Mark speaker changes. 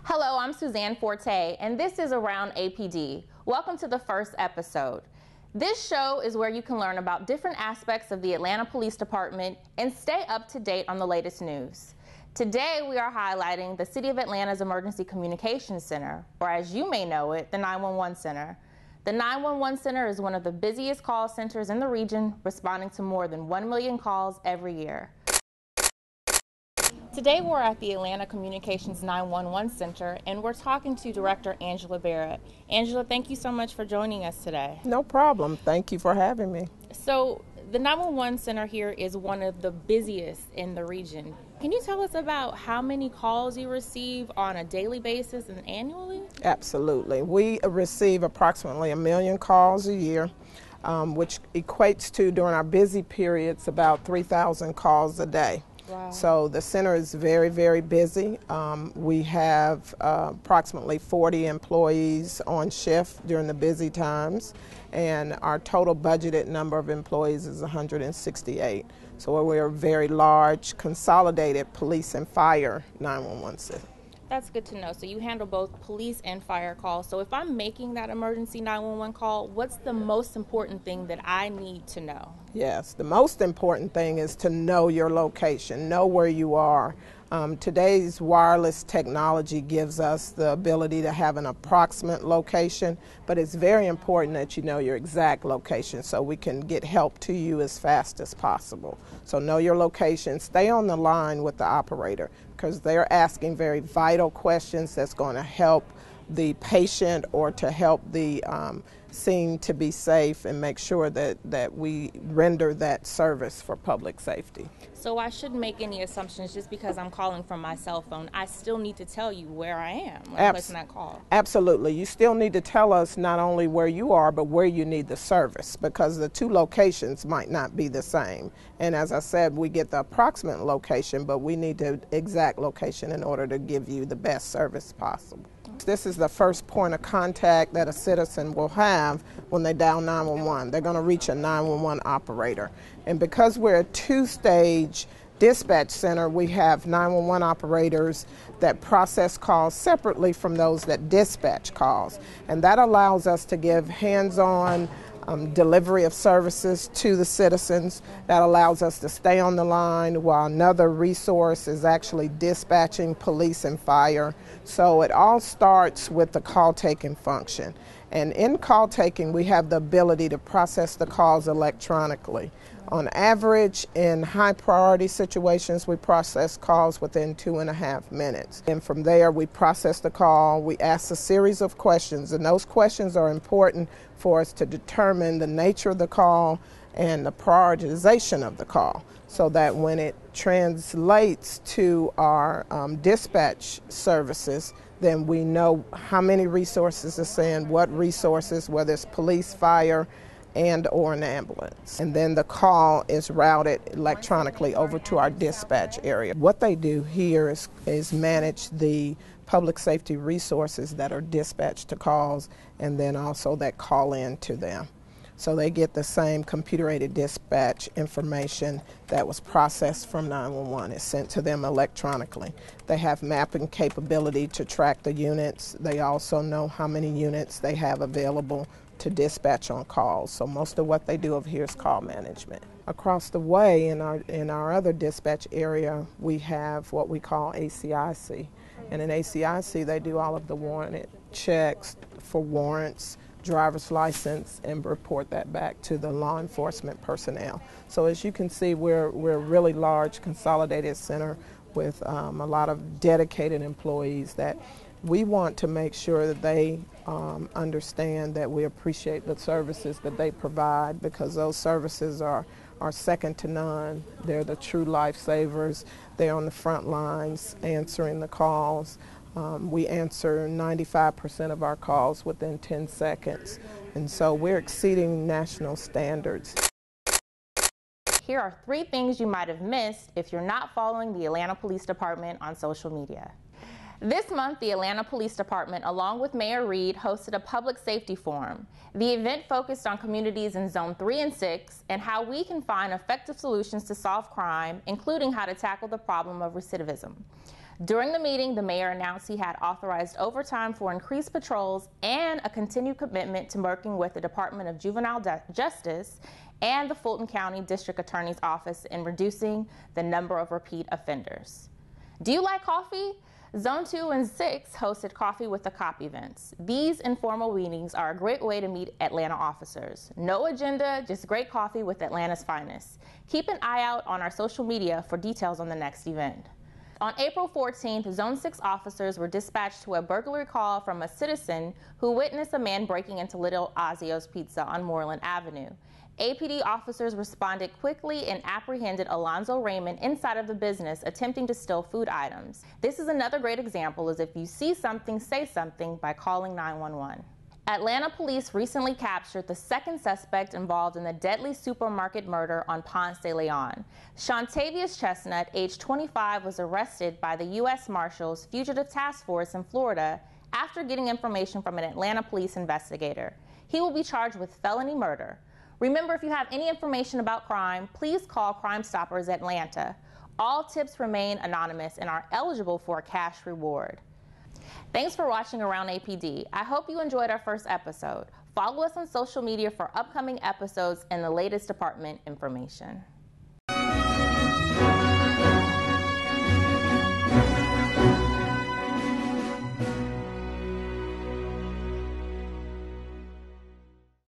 Speaker 1: Hello, I'm Suzanne Forte, and this is Around APD. Welcome to the first episode. This show is where you can learn about different aspects of the Atlanta Police Department and stay up to date on the latest news. Today, we are highlighting the City of Atlanta's Emergency Communications Center, or as you may know it, the 911 Center. The 911 Center is one of the busiest call centers in the region, responding to more than 1 million calls every year. Today we're at the Atlanta Communications 911 Center and we're talking to Director Angela Barrett. Angela, thank you so much for joining us today.
Speaker 2: No problem. Thank you for having me.
Speaker 1: So the 911 Center here is one of the busiest in the region. Can you tell us about how many calls you receive on a daily basis and annually?
Speaker 2: Absolutely. We receive approximately 1 million calls a year, which equates to, during our busy periods, about 3,000 calls a day.
Speaker 1: Wow.
Speaker 2: So the center is very, very busy. We have approximately 40 employees on shift during the busy times, and our total budgeted number of employees is 168. So we're a very large, consolidated police and fire 911 system.
Speaker 1: That's good to know. So you handle both police and fire calls. So if I'm making that emergency 911 call, what's the most important thing that I need to know?
Speaker 2: Yes, the most important thing is to know your location, know where you are. Today's wireless technology gives us the ability to have an approximate location, but it's very important that you know your exact location so we can get help to you as fast as possible. So know your location, stay on the line with the operator because they're asking very vital questions that's going to help the patient or to help the scene to be safe and make sure that we render that service for public safety.
Speaker 1: So I shouldn't make any assumptions just because I'm calling from my cell phone. I still need to tell you where I am when placing that call.
Speaker 2: Absolutely. You still need to tell us not only where you are, but where you need the service because the two locations might not be the same. And as I said, we get the approximate location, but we need the exact location in order to give you the best service possible. This is the first point of contact that a citizen will have when they dial 911. They're going to reach a 911 operator. And because we're a two-stage dispatch center, we have 911 operators that process calls separately from those that dispatch calls. And that allows us to give hands-on delivery of services to the citizens. That allows us to stay on the line while another resource is actually dispatching police and fire. So it all starts with the call taking function. And in call taking, we have the ability to process the calls electronically. On average, in high priority situations, we process calls within 2.5 minutes. And from there, we process the call, we ask a series of questions, and those questions are important for us to determine the nature of the call and the prioritization of the call, so that when it translates to our dispatch services, then we know how many resources are in, what resources, whether it's police, fire, and or an ambulance. And then the call is routed electronically over to our dispatch area. What they do here is manage the public safety resources that are dispatched to calls and then also that call in to them. So they get the same computer-aided dispatch information that was processed from 911. It's sent to them electronically. They have mapping capability to track the units. They also know how many units they have available to dispatch on calls. So most of what they do over here is call management. Across the way in our other dispatch area, we have what we call ACIC. And in ACIC, they do all of the warrant checks for warrants, driver's license, and report that back to the law enforcement personnel. So as you can see, we're a really large consolidated center with a lot of dedicated employees that we want to make sure that they understand that we appreciate the services that they provide because those services are second to none. They're the true lifesavers. They're on the front lines answering the calls. We answer 95% of our calls within 10 seconds. And so we're exceeding national standards.
Speaker 1: Here are 3 things you might have missed if you're not following the Atlanta Police Department on social media. This month, the Atlanta Police Department, along with Mayor Reed, hosted a public safety forum. The event focused on communities in Zone 3 and 6 and how we can find effective solutions to solve crime, including how to tackle the problem of recidivism. During the meeting, the mayor announced he had authorized overtime for increased patrols and a continued commitment to working with the Department of Juvenile Justice and the Fulton County District Attorney's Office in reducing the number of repeat offenders. Do you like coffee? Zone 2 and 6 hosted Coffee with the Cop events. These informal meetings are a great way to meet Atlanta officers. No agenda, just great coffee with Atlanta's finest. Keep an eye out on our social media for details on the next event. On April 14th, Zone 6 officers were dispatched to a burglary call from a citizen who witnessed a man breaking into Little Ozio's Pizza on Moreland Avenue. APD officers responded quickly and apprehended Alonzo Raymond inside of the business attempting to steal food items. This is another great example as if you see something, say something by calling 911. Atlanta police recently captured the second suspect involved in the deadly supermarket murder on Ponce de Leon. Shontavious Chestnut, age 25, was arrested by the U.S. Marshals Fugitive Task Force in Florida after getting information from an Atlanta police investigator. He will be charged with felony murder. Remember, if you have any information about crime, please call Crime Stoppers Atlanta. All tips remain anonymous and are eligible for a cash reward. Thanks for watching Around APD. I hope you enjoyed our first episode. Follow us on social media for upcoming episodes and the latest department information.